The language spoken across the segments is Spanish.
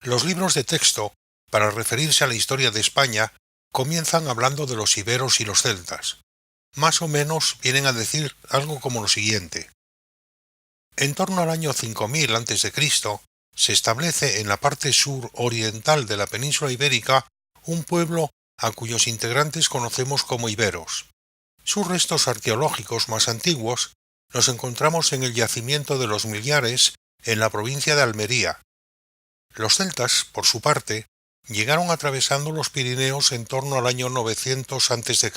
Los libros de texto, para referirse a la historia de España, comienzan hablando de los iberos y los celtas. Más o menos vienen a decir algo como lo siguiente. En torno al año 5000 a.C., se establece en la parte sur-oriental de la península ibérica un pueblo a cuyos integrantes conocemos como iberos. Sus restos arqueológicos más antiguos los encontramos en el yacimiento de los Millares, en la provincia de Almería. Los celtas, por su parte, llegaron atravesando los Pirineos en torno al año 900 a.C.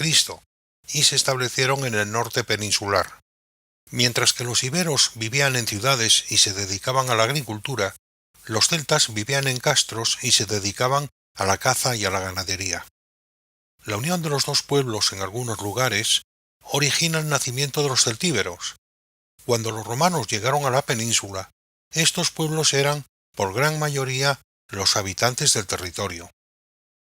y se establecieron en el norte peninsular. Mientras que los iberos vivían en ciudades y se dedicaban a la agricultura, los celtas vivían en castros y se dedicaban a la caza y a la ganadería. La unión de los dos pueblos en algunos lugares origina el nacimiento de los celtíberos. Cuando los romanos llegaron a la península, estos pueblos eran, por gran mayoría, los habitantes del territorio.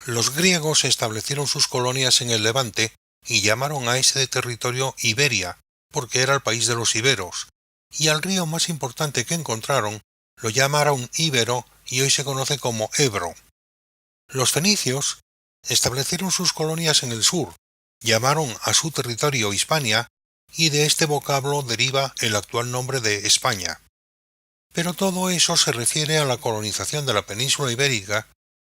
Los griegos establecieron sus colonias en el Levante y llamaron a ese territorio Iberia, porque era el país de los iberos, y al río más importante que encontraron lo llamaron Íbero y hoy se conoce como Ebro. Los fenicios establecieron sus colonias en el sur, llamaron a su territorio Hispania, y de este vocablo deriva el actual nombre de España. Pero todo eso se refiere a la colonización de la península ibérica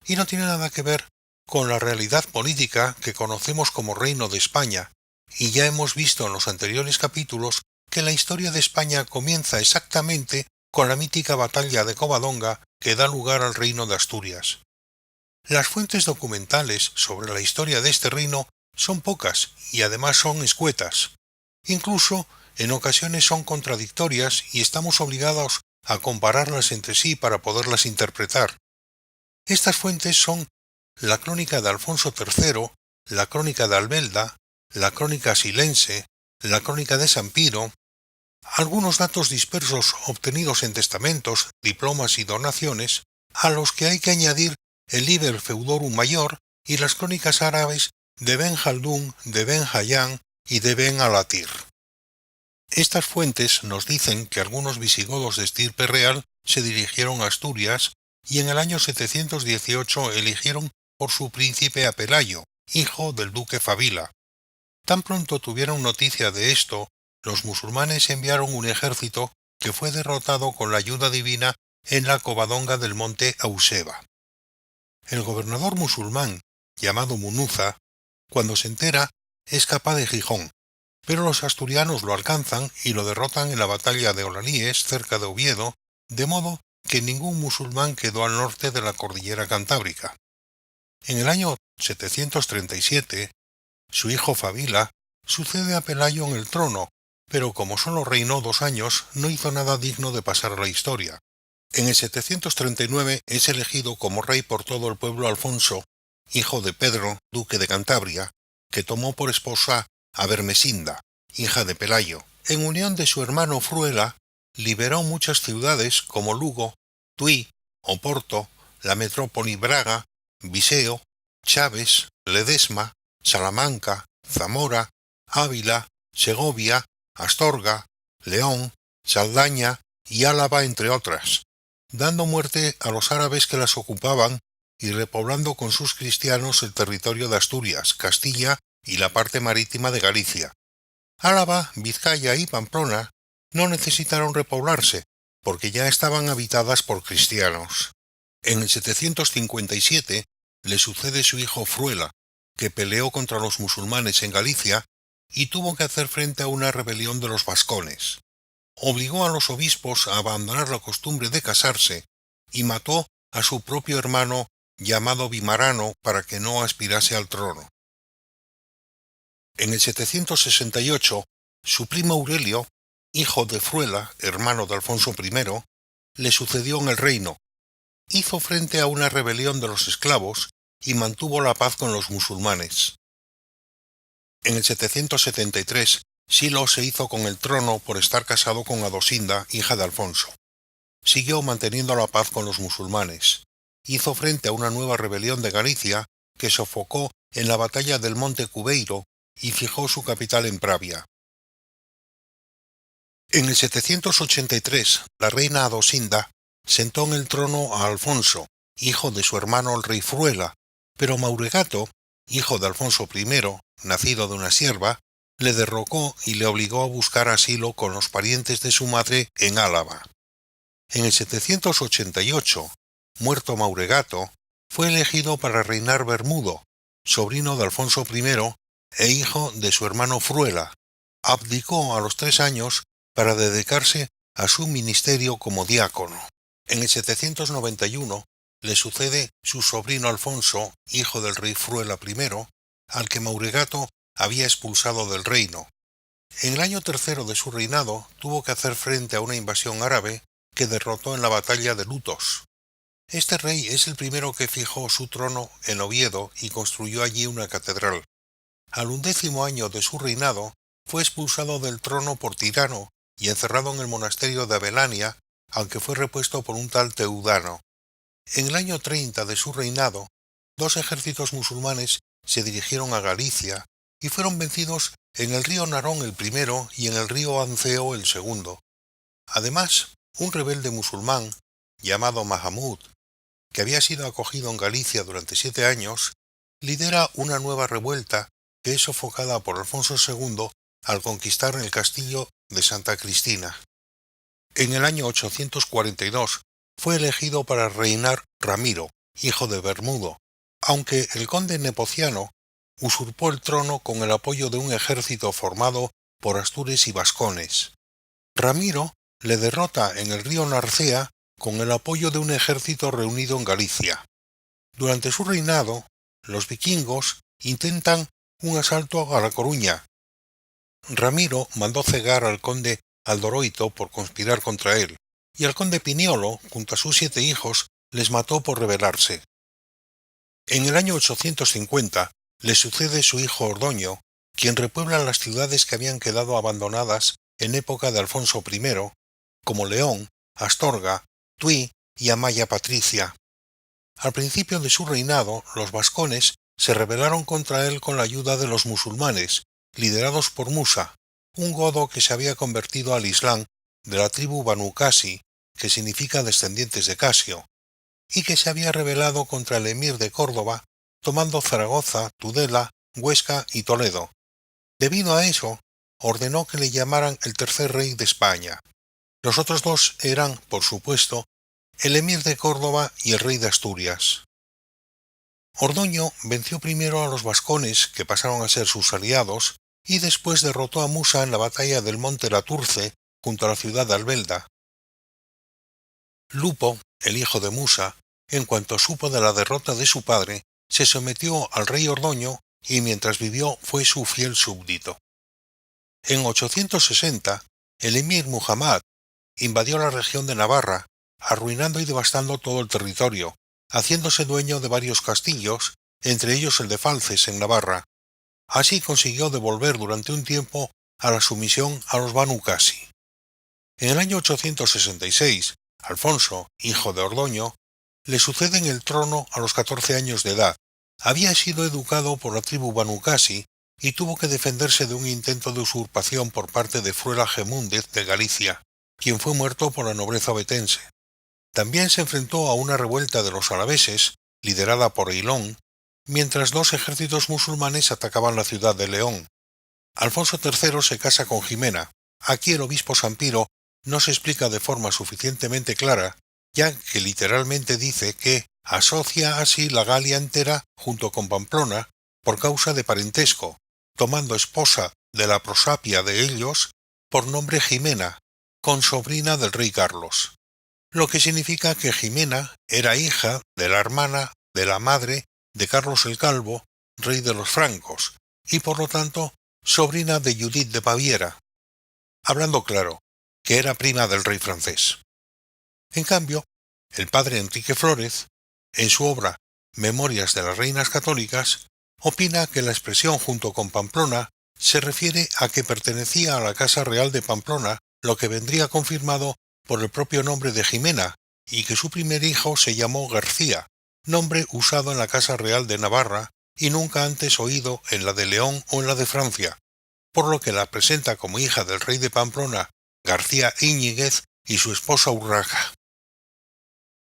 y no tiene nada que ver con la realidad política que conocemos como Reino de España, y ya hemos visto en los anteriores capítulos que la historia de España comienza exactamente con la mítica batalla de Covadonga que da lugar al Reino de Asturias. Las fuentes documentales sobre la historia de este reino son pocas y además son escuetas. Incluso, en ocasiones son contradictorias y estamos obligados a compararlas entre sí para poderlas interpretar. Estas fuentes son la Crónica de Alfonso III, la Crónica de Albelda, la Crónica Silense, la Crónica de San Piro, algunos datos dispersos obtenidos en testamentos, diplomas y donaciones, a los que hay que añadir el Liber Feudorum Mayor y las crónicas árabes de Ben Jaldún, de Ben Hayyan y de Ben Alatir. Estas fuentes nos dicen que algunos visigodos de estirpe real se dirigieron a Asturias y en el año 718 eligieron por su príncipe a Pelayo, hijo del duque Fabila. Tan pronto tuvieron noticia de esto, los musulmanes enviaron un ejército que fue derrotado con la ayuda divina en la Covadonga del monte Euseba. El gobernador musulmán, llamado Munuza, cuando se entera, escapa de Gijón, pero los asturianos lo alcanzan y lo derrotan en la batalla de Olalíes, cerca de Oviedo, de modo que ningún musulmán quedó al norte de la cordillera cantábrica. En el año 737, su hijo Fabila sucede a Pelayo en el trono, pero como solo reinó 2 años, no hizo nada digno de pasar a la historia. En el 739 es elegido como rey por todo el pueblo Alfonso, hijo de Pedro, duque de Cantabria, que tomó por esposa a Bermesinda, hija de Pelayo. En unión de su hermano Fruela, liberó muchas ciudades como Lugo, Tui, Oporto, la metrópoli Braga, Viseo, Chaves, Ledesma, Salamanca, Zamora, Ávila, Segovia, Astorga, León, Saldaña y Álava, entre otras, dando muerte a los árabes que las ocupaban y repoblando con sus cristianos el territorio de Asturias, Castilla y la parte marítima de Galicia. Álava, Vizcaya y Pamplona no necesitaron repoblarse, porque ya estaban habitadas por cristianos. En el 757 le sucede su hijo Fruela, que peleó contra los musulmanes en Galicia y tuvo que hacer frente a una rebelión de los vascones. Obligó a los obispos a abandonar la costumbre de casarse y mató a su propio hermano llamado Vimarano para que no aspirase al trono. En el 768, su primo Aurelio, hijo de Fruela, hermano de Alfonso I, le sucedió en el reino. Hizo frente a una rebelión de los esclavos y mantuvo la paz con los musulmanes. En el 773, Silo se hizo con el trono por estar casado con Adosinda, hija de Alfonso. Siguió manteniendo la paz con los musulmanes. Hizo frente a una nueva rebelión de Galicia que sofocó en la batalla del monte Cubeiro y fijó su capital en Pravia. En el 783, la reina Adosinda sentó en el trono a Alfonso, hijo de su hermano el rey Fruela, pero Mauregato, hijo de Alfonso I, nacido de una sierva, le derrocó y le obligó a buscar asilo con los parientes de su madre en Álava. En el 788, muerto Mauregato, fue elegido para reinar Bermudo, sobrino de Alfonso I e hijo de su hermano Fruela. Abdicó a los 3 años para dedicarse a su ministerio como diácono. En el 791 le sucede su sobrino Alfonso, hijo del rey Fruela I, al que Mauregato había expulsado del reino. En el año tercero de su reinado tuvo que hacer frente a una invasión árabe que derrotó en la batalla de Lutos. Este rey es el primero que fijó su trono en Oviedo y construyó allí una catedral. Al 11º año de su reinado fue expulsado del trono por tirano y encerrado en el monasterio de Abelania, aunque fue repuesto por un tal Teudano. En el año 30 de su reinado, 2 ejércitos musulmanes se dirigieron a Galicia y fueron vencidos en el río Narón el primero y en el río Anceo el segundo. Además, un rebelde musulmán, llamado Mahamud, que había sido acogido en Galicia durante 7 años, lidera una nueva revuelta que es sofocada por Alfonso II al conquistar el castillo de Santa Cristina. En el año 842 fue elegido para reinar Ramiro, hijo de Bermudo, aunque el conde Nepociano usurpó el trono con el apoyo de un ejército formado por astures y vascones. Ramiro le derrota en el río Narcea con el apoyo de un ejército reunido en Galicia. Durante su reinado, los vikingos intentan un asalto a La Coruña. Ramiro mandó cegar al conde Aldoroito por conspirar contra él, y al conde Piniolo, junto a sus 7 hijos, les mató por rebelarse. En el año 850 le sucede su hijo Ordoño, quien repuebla las ciudades que habían quedado abandonadas en época de Alfonso I, como León, Astorga, Tui y Amaya Patricia. Al principio de su reinado, los vascones se rebelaron contra él con la ayuda de los musulmanes, liderados por Musa, un godo que se había convertido al Islam de la tribu Banu Qasi, que significa descendientes de Casio, y que se había rebelado contra el emir de Córdoba, tomando Zaragoza, Tudela, Huesca y Toledo. Debido a eso, ordenó que le llamaran el tercer rey de España. Los otros 2 eran, por supuesto, el emir de Córdoba y el rey de Asturias. Ordoño venció primero a los vascones, que pasaron a ser sus aliados, y después derrotó a Musa en la batalla del monte Laturce, junto a la ciudad de Albelda. Lupo, el hijo de Musa, en cuanto supo de la derrota de su padre, se sometió al rey Ordoño y mientras vivió fue su fiel súbdito. En 860, el emir Muhammad invadió la región de Navarra, arruinando y devastando todo el territorio, haciéndose dueño de varios castillos, entre ellos el de Falces en Navarra. Así consiguió devolver durante un tiempo a la sumisión a los Banu Qasi. En el año 866, Alfonso, hijo de Ordoño, le sucede en el trono a los 14 años de edad. Había sido educado por la tribu Banu Qasi y tuvo que defenderse de un intento de usurpación por parte de Fruela Gemúndez de Galicia, quien fue muerto por la nobleza ovetense. También se enfrentó a una revuelta de los alaveses, liderada por Eilón, mientras 2 ejércitos musulmanes atacaban la ciudad de León. Alfonso III se casa con Jimena. Aquí el obispo Sampiro no se explica de forma suficientemente clara, ya que literalmente dice que asocia así la Galia entera junto con Pamplona por causa de parentesco, tomando esposa de la prosapia de ellos por nombre Jimena, consobrina del rey Carlos, lo que significa que Jimena era hija de la hermana de la madre de Carlos el Calvo, rey de los francos, y por lo tanto sobrina de Judith de Baviera, hablando claro, que era prima del rey francés. En cambio, el padre Enrique Flórez, en su obra Memorias de las Reinas Católicas, opina que la expresión junto con Pamplona se refiere a que pertenecía a la Casa Real de Pamplona, lo que vendría confirmado por el propio nombre de Jimena, y que su primer hijo se llamó García, nombre usado en la Casa Real de Navarra y nunca antes oído en la de León o en la de Francia, por lo que la presenta como hija del rey de Pamplona, García Íñiguez, y su esposa Urraca.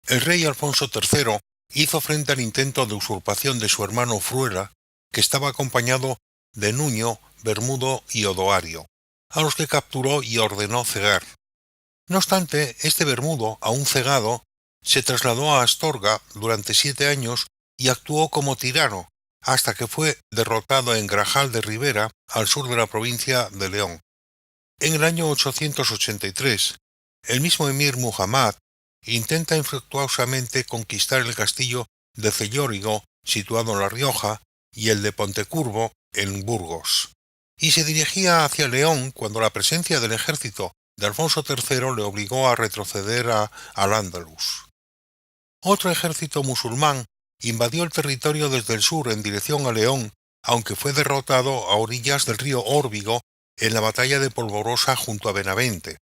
El rey Alfonso III hizo frente al intento de usurpación de su hermano Fruela, que estaba acompañado de Nuño, Bermudo y Odoario, a los que capturó y ordenó cegar. No obstante, este Bermudo, aún cegado, se trasladó a Astorga durante 7 años y actuó como tirano, hasta que fue derrotado en Grajal de Ribera, al sur de la provincia de León. En el año 883, el mismo emir Muhammad intenta infructuosamente conquistar el castillo de Cellórigo, situado en La Rioja, y el de Pontecurvo, en Burgos, y se dirigía hacia León cuando la presencia del ejército de Alfonso III le obligó a retroceder a Al-Ándalus. Otro ejército musulmán invadió el territorio desde el sur en dirección a León, aunque fue derrotado a orillas del río Órbigo en la batalla de Polvorosa junto a Benavente.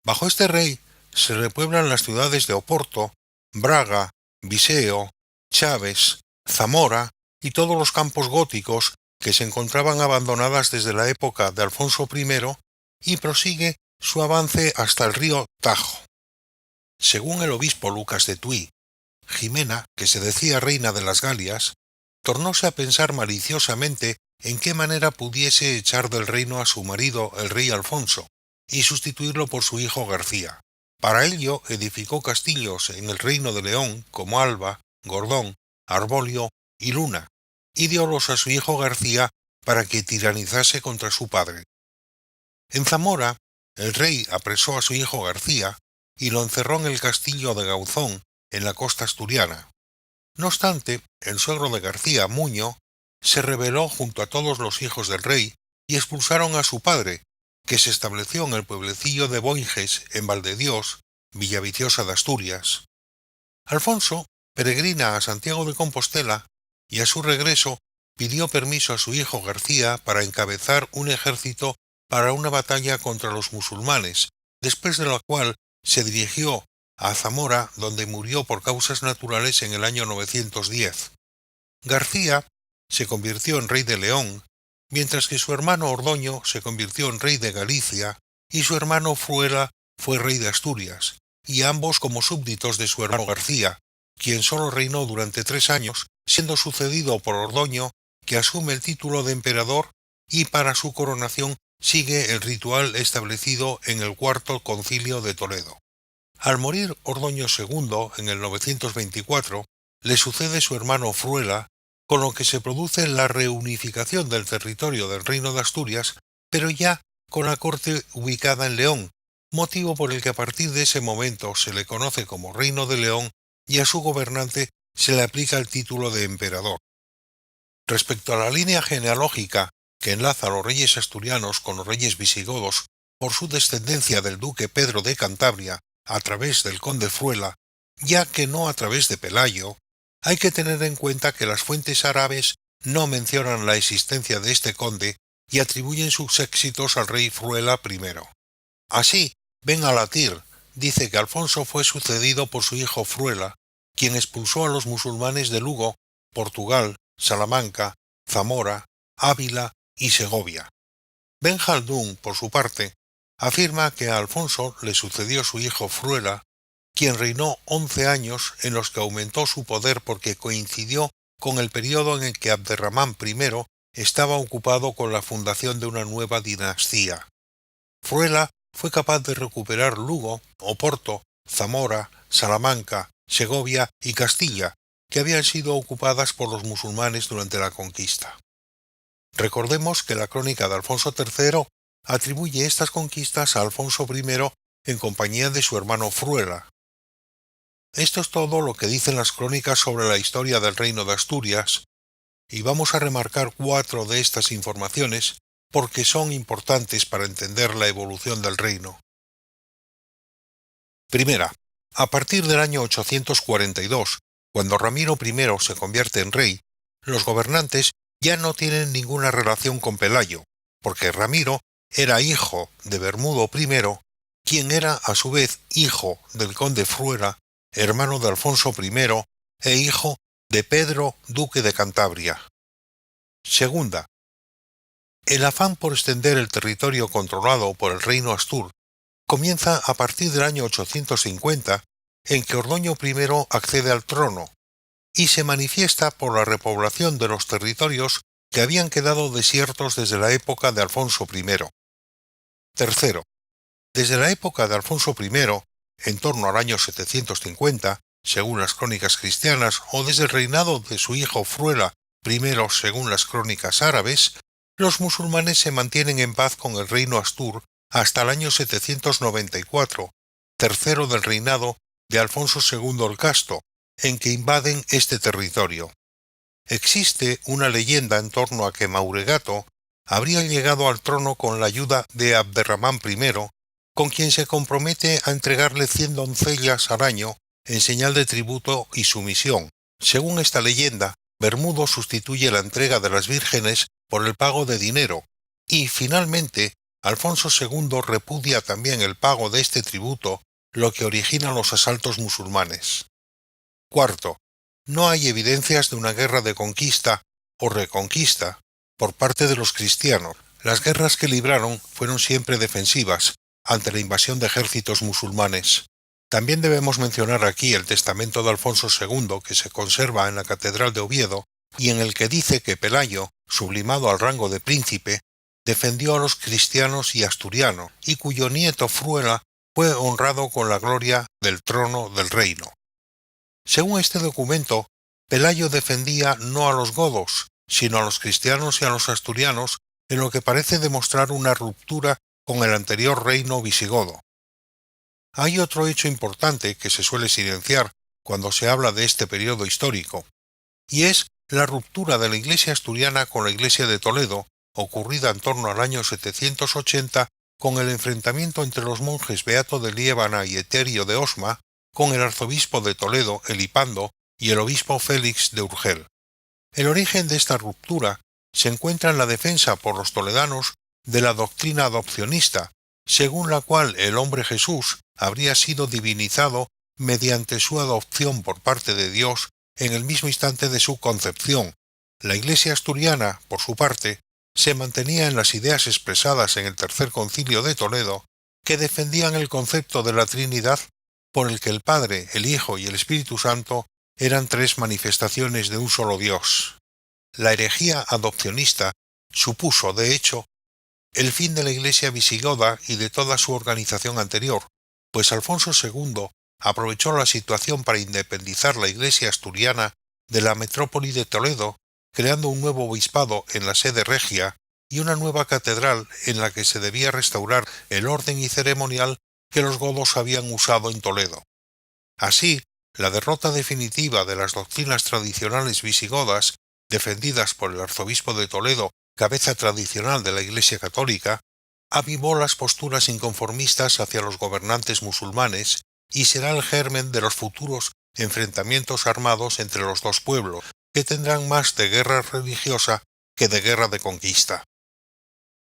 Bajo este rey se repueblan las ciudades de Oporto, Braga, Viseo, Chaves, Zamora y todos los campos góticos que se encontraban abandonadas desde la época de Alfonso I, y prosigue su avance hasta el río Tajo. Según el obispo Lucas de Tuy, Jimena, que se decía reina de las Galias, tornóse a pensar maliciosamente en qué manera pudiese echar del reino a su marido el rey Alfonso y sustituirlo por su hijo García. Para ello edificó castillos en el reino de León como Alba, Gordón, Arbolio y Luna, y diólos a su hijo García para que tiranizase contra su padre. En Zamora, el rey apresó a su hijo García y lo encerró en el castillo de Gauzón, en la costa asturiana. No obstante, el suegro de García, Muño, se rebeló junto a todos los hijos del rey y expulsaron a su padre, que se estableció en el pueblecillo de Boinges, en Valdedios, Villaviciosa de Asturias. Alfonso peregrina a Santiago de Compostela y a su regreso pidió permiso a su hijo García para encabezar un ejército para una batalla contra los musulmanes, después de la cual se dirigió a Zamora, donde murió por causas naturales en el año 910. García se convirtió en rey de León, mientras que su hermano Ordoño se convirtió en rey de Galicia y su hermano Fruela fue rey de Asturias, y ambos como súbditos de su hermano García, quien solo reinó durante 3 años, siendo sucedido por Ordoño, que asume el título de emperador y para su coronación sigue el ritual establecido en el Cuarto Concilio de Toledo. Al morir Ordoño II en el 924, le sucede su hermano Fruela, con lo que se produce la reunificación del territorio del Reino de Asturias, pero ya con la corte ubicada en León, motivo por el que a partir de ese momento se le conoce como Reino de León y a su gobernante se le aplica el título de emperador. Respecto a la línea genealógica que enlaza a los reyes asturianos con los reyes visigodos por su descendencia del duque Pedro de Cantabria a través del conde Fruela, ya que no a través de Pelayo, hay que tener en cuenta que las fuentes árabes no mencionan la existencia de este conde y atribuyen sus éxitos al rey Fruela I. Así, Ben Alatir dice que Alfonso fue sucedido por su hijo Fruela, quien expulsó a los musulmanes de Lugo, Portugal, Salamanca, Zamora, Ávila y Segovia. Ben Jaldún, por su parte, afirma que a Alfonso le sucedió su hijo Fruela, quien reinó 11 años en los que aumentó su poder porque coincidió con el periodo en el que Abderramán I estaba ocupado con la fundación de una nueva dinastía. Fruela fue capaz de recuperar Lugo, Oporto, Zamora, Salamanca, Segovia y Castilla, que habían sido ocupadas por los musulmanes durante la conquista. Recordemos que la crónica de Alfonso III atribuye estas conquistas a Alfonso I en compañía de su hermano Fruela. Esto es todo lo que dicen las crónicas sobre la historia del Reino de Asturias, y vamos a remarcar 4 de estas informaciones porque son importantes para entender la evolución del reino. Primera, a partir del año 842, cuando Ramiro I se convierte en rey, los gobernantes ya no tienen ninguna relación con Pelayo, porque Ramiro era hijo de Bermudo I, quien era a su vez hijo del conde Fruela, hermano de Alfonso I e hijo de Pedro, duque de Cantabria. Segunda, el afán por extender el territorio controlado por el reino Astur comienza a partir del año 850, en que Ordoño I accede al trono, y se manifiesta por la repoblación de los territorios que habían quedado desiertos desde la época de Alfonso I. Tercero, desde la época de Alfonso I, en torno al año 750, según las crónicas cristianas, o desde el reinado de su hijo Fruela I, según las crónicas árabes, los musulmanes se mantienen en paz con el reino Astur hasta el año 794, tercero del reinado de Alfonso II el Casto, en que invaden este territorio. Existe una leyenda en torno a que Mauregato habría llegado al trono con la ayuda de Abderramán I, con quien se compromete a entregarle 100 doncellas al año en señal de tributo y sumisión. Según esta leyenda, Bermudo sustituye la entrega de las vírgenes por el pago de dinero, y finalmente Alfonso II repudia también el pago de este tributo, lo que origina los asaltos musulmanes. Cuarto, no hay evidencias de una guerra de conquista o reconquista por parte de los cristianos. Las guerras que libraron fueron siempre defensivas ante la invasión de ejércitos musulmanes. También debemos mencionar aquí el testamento de Alfonso II que se conserva en la Catedral de Oviedo y en el que dice que Pelayo, sublimado al rango de príncipe, defendió a los cristianos y asturianos, y cuyo nieto Fruela fue honrado con la gloria del trono del reino. Según este documento, Pelayo defendía no a los godos, sino a los cristianos y a los asturianos, en lo que parece demostrar una ruptura con el anterior reino visigodo. Hay otro hecho importante que se suele silenciar cuando se habla de este periodo histórico, y es la ruptura de la Iglesia asturiana con la Iglesia de Toledo, ocurrida en torno al año 780 con el enfrentamiento entre los monjes Beato de Liébana y Eterio de Osma, con el arzobispo de Toledo, Elipando, y el obispo Félix de Urgel. El origen de esta ruptura se encuentra en la defensa por los toledanos de la doctrina adopcionista, según la cual el hombre Jesús habría sido divinizado mediante su adopción por parte de Dios en el mismo instante de su concepción. La Iglesia asturiana, por su parte, se mantenía en las ideas expresadas en el Tercer Concilio de Toledo, que defendían el concepto de la Trinidad, por el que el Padre, el Hijo y el Espíritu Santo eran tres manifestaciones de un solo Dios. La herejía adopcionista supuso, de hecho, el fin de la Iglesia visigoda y de toda su organización anterior, pues Alfonso II aprovechó la situación para independizar la Iglesia asturiana de la metrópoli de Toledo, creando un nuevo obispado en la sede regia y una nueva catedral en la que se debía restaurar el orden y ceremonial que los godos habían usado en Toledo. Así, la derrota definitiva de las doctrinas tradicionales visigodas, defendidas por el arzobispo de Toledo, cabeza tradicional de la Iglesia católica, avivó las posturas inconformistas hacia los gobernantes musulmanes y será el germen de los futuros enfrentamientos armados entre los dos pueblos, que tendrán más de guerra religiosa que de guerra de conquista.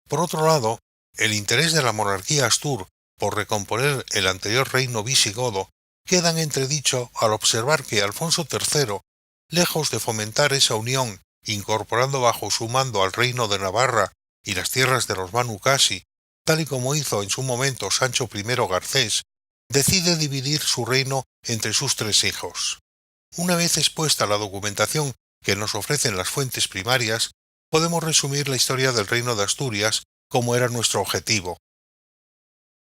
Por otro lado, el interés de la monarquía astur por recomponer el anterior reino visigodo queda en entredicho al observar que Alfonso III, lejos de fomentar esa unión, incorporando bajo su mando al reino de Navarra y las tierras de los Banu Qasi, tal y como hizo en su momento Sancho I Garcés, decide dividir su reino entre sus tres hijos. Una vez expuesta la documentación que nos ofrecen las fuentes primarias, podemos resumir la historia del reino de Asturias como era nuestro objetivo.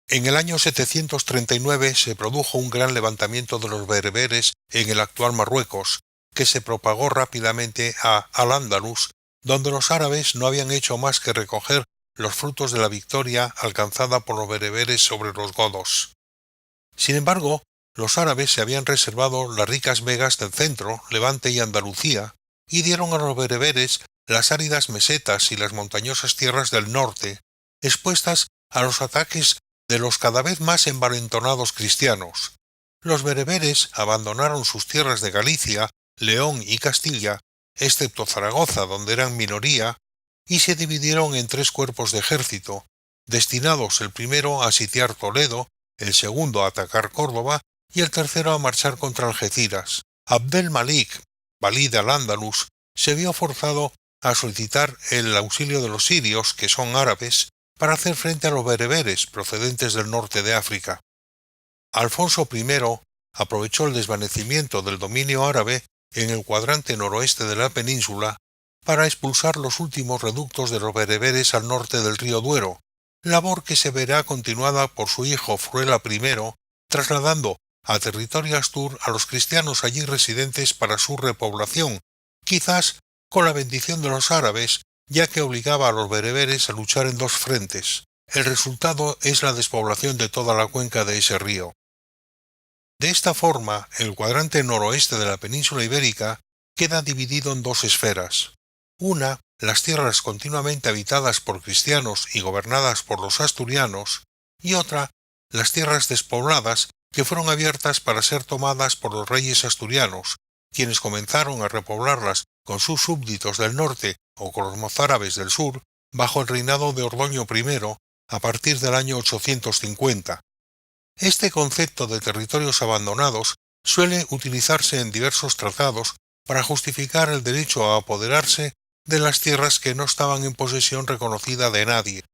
En el año 739 se produjo un gran levantamiento de los bereberes en el actual Marruecos, que se propagó rápidamente a Al-Ándalus, donde los árabes no habían hecho más que recoger los frutos de la victoria alcanzada por los bereberes sobre los godos. Sin embargo, los árabes se habían reservado las ricas vegas del centro, Levante y Andalucía, y dieron a los bereberes las áridas mesetas y las montañosas tierras del norte, expuestas a los ataques de los cada vez más envalentonados cristianos. Los bereberes abandonaron sus tierras de Galicia, León y Castilla, excepto Zaragoza, donde eran minoría, y se dividieron en tres cuerpos de ejército, destinados el primero a sitiar Toledo, el segundo a atacar Córdoba y el tercero a marchar contra Algeciras. Abdel-Malik, valí de Al-Ándalus, se vio forzado a solicitar el auxilio de los sirios, que son árabes, para hacer frente a los bereberes procedentes del norte de África. Alfonso I aprovechó el desvanecimiento del dominio árabe en el cuadrante noroeste de la península, para expulsar los últimos reductos de los bereberes al norte del río Duero, labor que se verá continuada por su hijo Fruela I, trasladando a territorio astur a los cristianos allí residentes para su repoblación, quizás con la bendición de los árabes, ya que obligaba a los bereberes a luchar en dos frentes. El resultado es la despoblación de toda la cuenca de ese río. De esta forma, el cuadrante noroeste de la península ibérica queda dividido en dos esferas. Una, las tierras continuamente habitadas por cristianos y gobernadas por los asturianos, y otra, las tierras despobladas que fueron abiertas para ser tomadas por los reyes asturianos, quienes comenzaron a repoblarlas con sus súbditos del norte o con los mozárabes del sur, bajo el reinado de Ordoño I, a partir del año 850. Este concepto de territorios abandonados suele utilizarse en diversos tratados para justificar el derecho a apoderarse de las tierras que no estaban en posesión reconocida de nadie.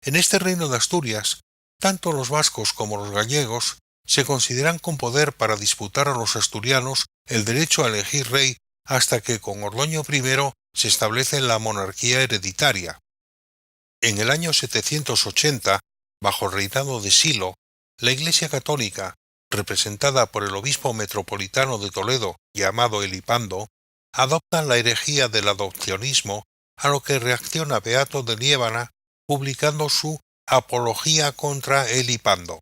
En este reino de Asturias, tanto los vascos como los gallegos se consideran con poder para disputar a los asturianos el derecho a elegir rey hasta que con Ordoño I se establece la monarquía hereditaria. En el año 780, bajo el reinado de Silo, la Iglesia católica, representada por el obispo metropolitano de Toledo llamado Elipando, adopta la herejía del adopcionismo, a lo que reacciona Beato de Liébana publicando su Apología contra Elipando,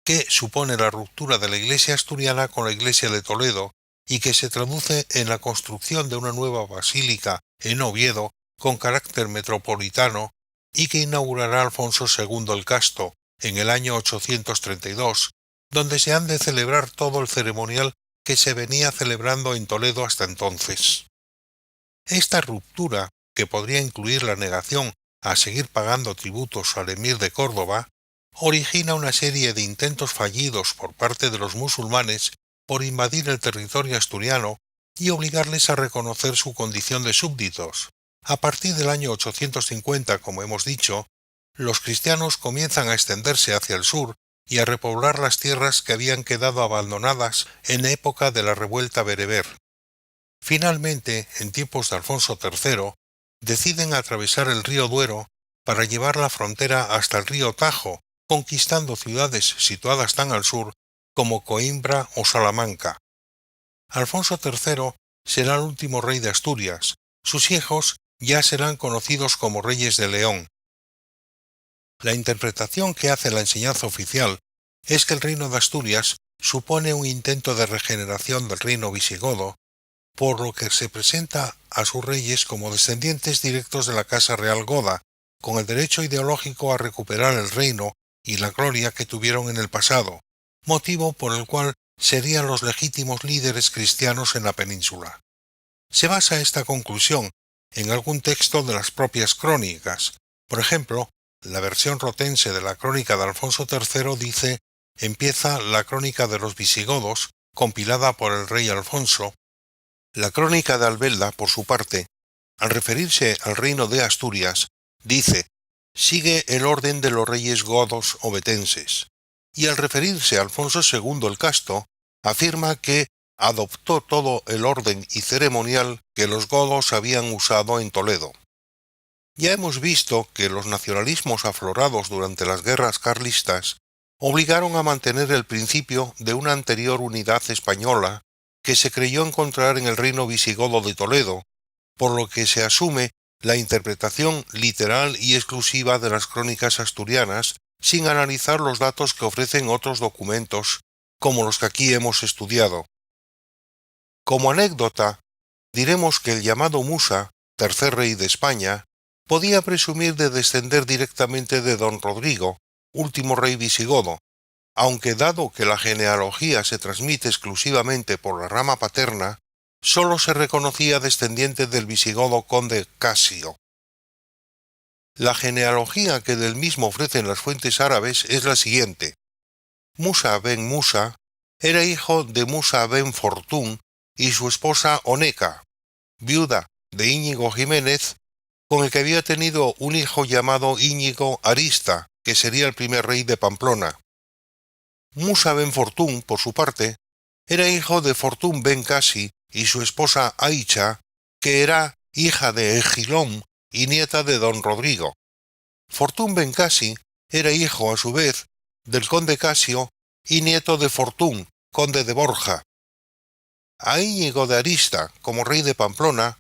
que supone la ruptura de la Iglesia asturiana con la Iglesia de Toledo y que se traduce en la construcción de una nueva basílica en Oviedo con carácter metropolitano y que inaugurará Alfonso II el Casto en el año 832, donde se han de celebrar todo el ceremonial que se venía celebrando en Toledo hasta entonces. Esta ruptura, que podría incluir la negación a seguir pagando tributos al emir de Córdoba, origina una serie de intentos fallidos por parte de los musulmanes por invadir el territorio asturiano y obligarles a reconocer su condición de súbditos. A partir del año 850, como hemos dicho, los cristianos comienzan a extenderse hacia el sur y a repoblar las tierras que habían quedado abandonadas en época de la revuelta bereber. Finalmente, en tiempos de Alfonso III, deciden atravesar el río Duero para llevar la frontera hasta el río Tajo, conquistando ciudades situadas tan al sur como Coimbra o Salamanca. Alfonso III será el último rey de Asturias. Sus hijos ya serán conocidos como reyes de León. La interpretación que hace la enseñanza oficial es que el reino de Asturias supone un intento de regeneración del reino visigodo, por lo que se presenta a sus reyes como descendientes directos de la Casa Real Goda, con el derecho ideológico a recuperar el reino y la gloria que tuvieron en el pasado, motivo por el cual serían los legítimos líderes cristianos en la península. Se basa esta conclusión en algún texto de las propias crónicas. Por ejemplo, la versión rotense de la crónica de Alfonso III dice: empieza la crónica de los visigodos, compilada por el rey Alfonso. La crónica de Albelda, por su parte, al referirse al reino de Asturias, dice: sigue el orden de los reyes godos o betenses, y al referirse a Alfonso II el Casto, afirma que adoptó todo el orden y ceremonial que los godos habían usado en Toledo. Ya hemos visto que los nacionalismos aflorados durante las guerras carlistas obligaron a mantener el principio de una anterior unidad española que se creyó encontrar en el reino visigodo de Toledo, por lo que se asume la interpretación literal y exclusiva de las crónicas asturianas sin analizar los datos que ofrecen otros documentos, como los que aquí hemos estudiado. Como anécdota, diremos que el llamado Musa, tercer rey de España, podía presumir de descender directamente de don Rodrigo, último rey visigodo, aunque dado que la genealogía se transmite exclusivamente por la rama paterna, sólo se reconocía descendiente del visigodo conde Casio. La genealogía que del mismo ofrecen las fuentes árabes es la siguiente. Musa ben Musa era hijo de Musa ben Fortún y su esposa Oneca, viuda de Íñigo Jiménez, con el que había tenido un hijo llamado Íñigo Arista, que sería el primer rey de Pamplona. Musa ben Fortún, por su parte, era hijo de Fortún ben Casi y su esposa Aicha, que era hija de Egilón y nieta de don Rodrigo. Fortún Bencasi era hijo, a su vez, del conde Casio y nieto de Fortún, conde de Borja. A Íñigo de Arista, como rey de Pamplona,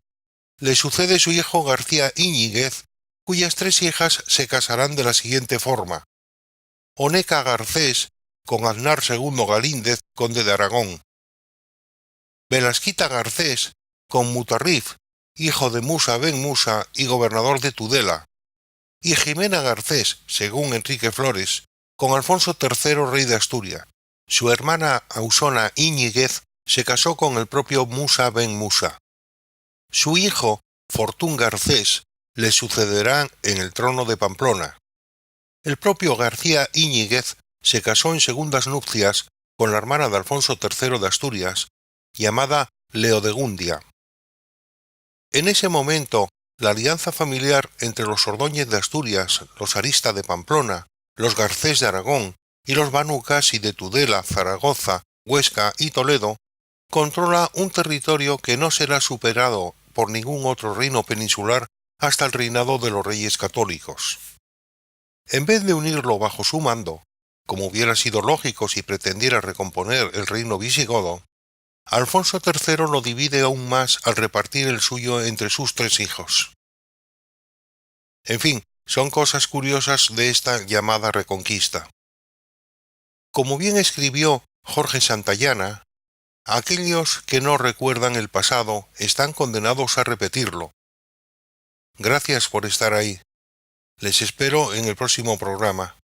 le sucede su hijo García Íñiguez, cuyas 3 hijas se casarán de la siguiente forma: Oneca Garcés con Aznar II Galíndez, conde de Aragón; Belasquita Garcés con Mutarrif, hijo de Musa ben Musa y gobernador de Tudela; y Jimena Garcés, según Enrique Flores, con Alfonso III rey de Asturias. Su hermana Ausona Íñiguez se casó con el propio Musa ben Musa. Su hijo, Fortún Garcés, le sucederá en el trono de Pamplona. El propio García Íñiguez se casó en segundas nupcias con la hermana de Alfonso III de Asturias, llamada Leodegundia. En ese momento, la alianza familiar entre los Ordóñez de Asturias, los Arista de Pamplona, los Garcés de Aragón y los Banu Casi de Tudela, Zaragoza, Huesca y Toledo controla un territorio que no será superado por ningún otro reino peninsular hasta el reinado de los Reyes Católicos. En vez de unirlo bajo su mando, como hubiera sido lógico si pretendiera recomponer el reino visigodo, Alfonso III lo divide aún más al repartir el suyo entre sus 3 hijos. En fin, son cosas curiosas de esta llamada Reconquista. Como bien escribió Jorge Santayana, aquellos que no recuerdan el pasado están condenados a repetirlo. Gracias por estar ahí. Les espero en el próximo programa.